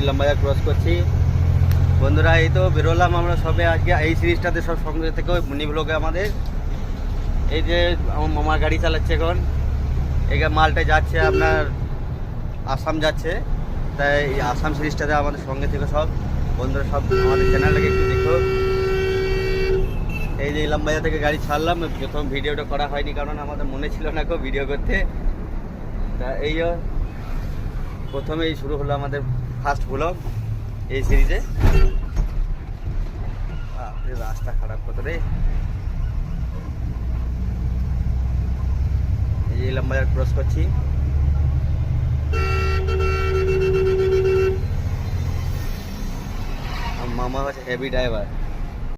Ilambazar cross করছি। বন্ধুরা এই তো বেরোলাম আমরা সবে আজকে এই সিরিজটাতে সব সঙ্গে থেকে মিনি ব্লগে আমাদের। এই যে আমার মামার গাড়ি চালাচ্ছে এখন, এই মালটা যাচ্ছে আপনার আসাম যাচ্ছে, তাই এই আসাম সিরিজটাতে আমাদের সঙ্গে থেকে সব বন্ধুরা সব আমাদের চ্যানেলটাকে একটু দেখো। এই যে ইলামবাজার থেকে গাড়ি ছাড়লাম, প্রথম ভিডিওটা করা হয়নি কারণ আমাদের মনে ছিল না কেউ ভিডিও করতে। তা এই প্রথমেই শুরু হলো আমাদের ফার্স্ট ব্লগ এই সিরিজে। রাস্তা খারাপ কত রে। এই যে ইলামবাজার ক্রস করছি। মামা হচ্ছে হেভি ড্রাইভার।